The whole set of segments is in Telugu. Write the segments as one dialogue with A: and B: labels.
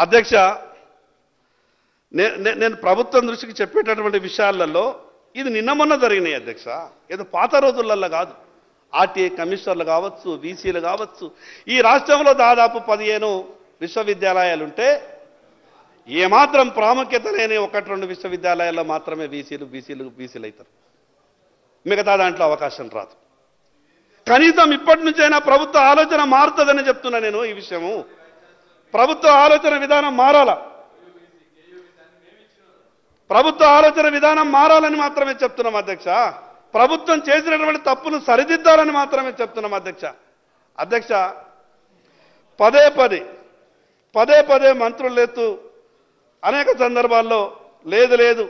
A: అధ్యక్ష, నేను ప్రభుత్వం దృష్టికి చెప్పేటటువంటి విషయాలలో ఇది నిన్న మొన్న జరిగినాయి అధ్యక్ష. ఏదో పాత రోజులలో కాదు. ఆర్టీఐ కమిషనర్లు కావచ్చు, వీసీలు కావచ్చు. ఈ రాష్ట్రంలో దాదాపు 15 విశ్వవిద్యాలయాలుంటే ఏమాత్రం ప్రాముఖ్యత లేని 1-2 విశ్వవిద్యాలయాల్లో మాత్రమే బీసీలు అవుతారు. మిగతా దాంట్లో అవకాశం రాదు. కనీసం ఇప్పటి నుంచైనా ప్రభుత్వ ఆలోచన మారుతుందని చెప్తున్నా నేను. ఈ విషయము ప్రభుత్వ ఆలోచన విధానం మారాల. ప్రభుత్వ ఆలోచన విధానం మారాలని మాత్రమే చెప్తున్నాం అధ్యక్ష. ప్రభుత్వం చేసినటువంటి తప్పులు సరిదిద్దాలని మాత్రమే చెప్తున్నాం అధ్యక్ష. అధ్యక్ష, పదే పదే మంత్రులు అనేక సందర్భాల్లో లేదు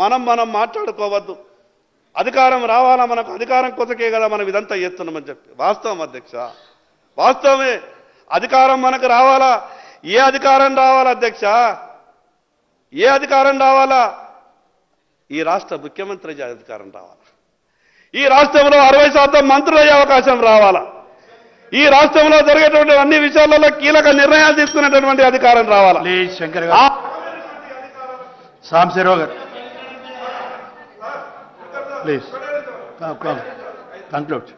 A: మనం మాట్లాడుకోవద్దు, అధికారం రావాలా, మనకు అధికారం కొసకే కదా మనం ఇదంతా చేస్తున్నామని చెప్పి. వాస్తవం అధ్యక్ష, వాస్తవమే. అధికారం మనకు రావాలా. ఏ అధికారం రావాలా అధ్యక్ష? ఏ అధికారం రావాలా? ఈ రాష్ట్ర ముఖ్యమంత్రి అధికారం రావాలా. ఈ రాష్ట్రంలో 60% మంత్రులు అయ్యే అవకాశం రావాలా. ఈ రాష్ట్రంలో జరిగేటువంటి అన్ని విషయాలలో కీలక నిర్ణయాలు తీసుకునేటటువంటి అధికారం రావాలా.
B: శంకర్ గారు, సాంబశివరావు గారు, ప్లీజ్ కంక్లూడ్.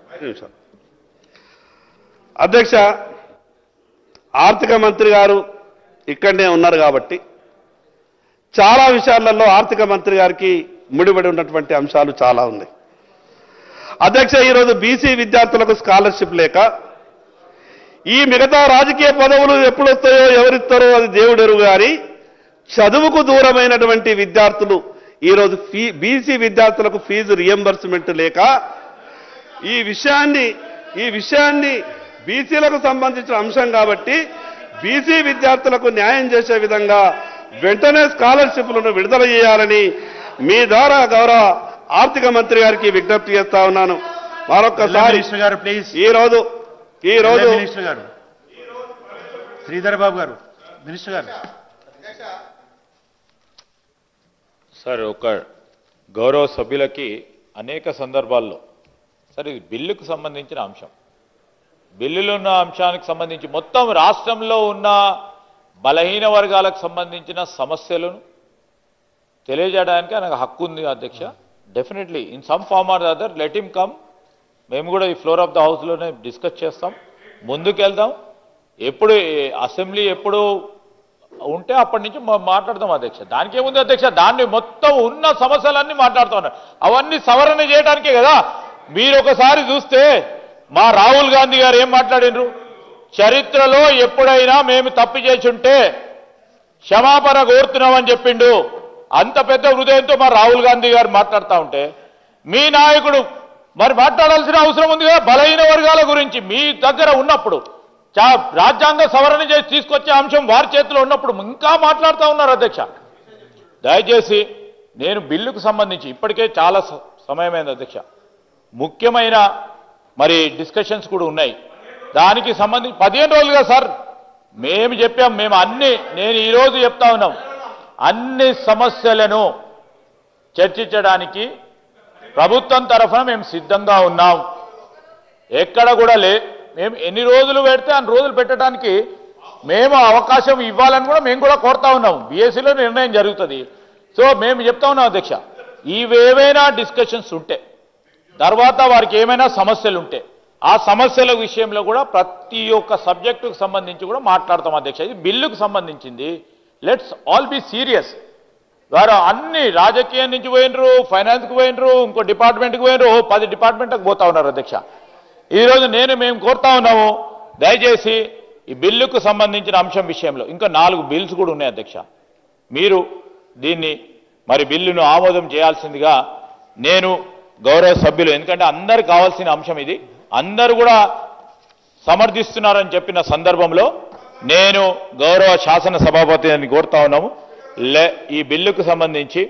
A: అధ్యక్ష, ఆర్థిక మంత్రి గారు ఇక్కడనే ఉన్నారు కాబట్టి చాలా విషయాలలో ఆర్థిక మంత్రి గారికి ముడిపడి ఉన్నటువంటి అంశాలు చాలా ఉన్నాయి. అధ్యక్ష, ఈరోజు బీసీ విద్యార్థులకు స్కాలర్షిప్ లేక ఈ మిగతా రాజకీయ పదవులు ఎప్పుడు వస్తాయో ఎవరిస్తారో అది దేవుడెరుగు గారి చదువుకు దూరమైనటువంటి విద్యార్థులు ఈరోజు బీసీ విద్యార్థులకు ఫీజు రియంబర్స్మెంట్ లేక ఈ విషయాన్ని బీసీలకు సంబంధించిన అంశం కాబట్టి బీసీ విద్యార్థులకు న్యాయం చేసే విధంగా వెంటనే స్కాలర్షిప్లను విడుదల చేయాలని మీ ద్వారా గౌరవ ఆర్థిక మంత్రి గారికి విజ్ఞప్తి చేస్తా ఉన్నాను. మరొకసారి ఈరోజు
B: మినిస్టర్ గారు, శ్రీధర్ బాబు గారు, మినిస్టర్ గారు.
C: సార్, ఒక గౌరవ సభ్యులకి అనేక సందర్భాల్లో సార్ ఇది బిల్లుకు సంబంధించిన అంశం. బిల్లులో ఉన్న అంశానికి సంబంధించి మొత్తం రాష్ట్రంలో ఉన్న బలహీన వర్గాలకు సంబంధించిన సమస్యలను తెలియజేయడానికి నాకు హక్కు ఉంది అధ్యక్ష. Definitely in some form or other let him come. మేము కూడా ఈ ఫ్లోర్ ఆఫ్ ద హౌస్లోనే డిస్కస్ చేస్తాం, ముందుకెళ్దాం. ఎప్పుడు అసెంబ్లీ ఎప్పుడు ఉంటే అప్పటి నుంచి మాట్లాడదాం అధ్యక్ష. దానికి ఏముంది అధ్యక్ష, దాన్ని మొత్తం ఉన్న సమస్యలన్నీ మాట్లాడుతూ ఉన్నారు. అవన్నీ సవరణ చేయడానికే కదా. మీరు ఒకసారి చూస్తే మా రాహుల్ గాంధీ గారు ఏం మాట్లాడినరు, చరిత్రలో ఎప్పుడైనా మేము తప్పు చేసుంటే క్షమాపణ కోరుతున్నామని చెప్పిండు. అంత పెద్ద హృదయంతో మా రాహుల్ గాంధీ గారు మాట్లాడుతూ ఉంటే మీ నాయకుడు మరి మాట్లాడాల్సిన అవసరం ఉంది కదా. బలహీన వర్గాల గురించి మీ దగ్గర ఉన్నప్పుడు రాజ్యాంగ సవరణ చేసి తీసుకొచ్చే అంశం వారి చేతిలో ఉన్నప్పుడు ఇంకా మాట్లాడుతూ ఉన్నారు అధ్యక్ష. దయచేసి నేను బిల్లుకు సంబంధించి ఇప్పటికే చాలా సమయమైంది అధ్యక్ష. ముఖ్యమైన మరి డిస్కషన్స్ కూడా ఉన్నాయి. దానికి సంబంధించి 15 రోజులుగా సార్ మేము చెప్పాం. నేను ఈరోజు చెప్తా ఉన్నాం, అన్ని సమస్యలను చర్చించడానికి ప్రభుత్వం తరఫున మేము సిద్ధంగా ఉన్నాం. ఎక్కడ కూడా మేము ఎన్ని రోజులు పెడితే అన్ని రోజులు పెట్టడానికి మేము అవకాశం ఇవ్వాలని కూడా మేము కూడా కోరుతా ఉన్నాం. బీఎస్సీలో నిర్ణయం జరుగుతుంది. సో మేము చెప్తా ఉన్నాం అధ్యక్ష, ఇవేవైనా డిస్కషన్స్ ఉంటే తర్వాత వారికి ఏమైనా సమస్యలు ఉంటే ఆ సమస్యల విషయంలో కూడా ప్రతి ఒక్క సబ్జెక్టుకు సంబంధించి కూడా మాట్లాడతాం అధ్యక్ష. ఇది బిల్లుకు సంబంధించింది. Let's all be serious. వారు అన్ని రాజకీయం నుంచి పోయినరు, ఫైనాన్స్కి పోయినరు, ఇంకో డిపార్ట్మెంట్కి పోయినరు, 10 డిపార్ట్మెంట్కి పోతా ఉన్నారు అధ్యక్ష. ఈరోజు మేము కోరుతా ఉన్నాము, దయచేసి ఈ బిల్లుకు సంబంధించిన అంశం విషయంలో ఇంకా 4 బిల్స్ కూడా ఉన్నాయి అధ్యక్ష. మీరు దీన్ని మరి బిల్లును ఆమోదం చేయాల్సిందిగా నేను గౌరవ సభ్యులు, ఎందుకంటే అందరికి కావాల్సిన అంశం ఇది, అందరూ కూడా సమర్థిస్తున్నారని చెప్పిన సందర్భంలో నేను గౌరవ శాసన సభాపతిని కోరుతా ఉన్నాము. ఈ బిల్లుకు సంబంధించి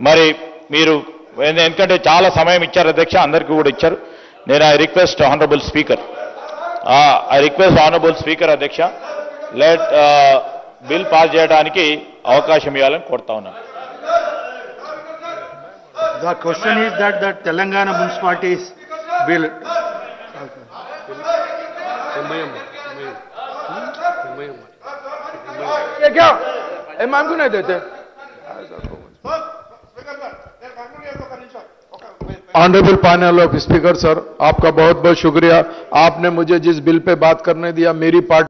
C: మరి మీరు ఎందుకంటే చాలా సమయం ఇచ్చారు అధ్యక్ష, అందరికీ కూడా ఇచ్చారు. నేను ఐ రిక్వెస్ట్ ఆనరబుల్ స్పీకర్ అధ్యక్ష, లెట్ బిల్ పాస్ చేయడానికి అవకాశం ఇవ్వాలని కోరుతా ఉన్నాను.
B: The question is that the Telangana municipalities bill.
D: ये क्या इमाम को नहीं देते? Honourable panel of speaker sir, आपका बहुत बहुत शुक्रिया। आपने मुझे जिस बिल पे बात करने दिया, मेरी पार्टी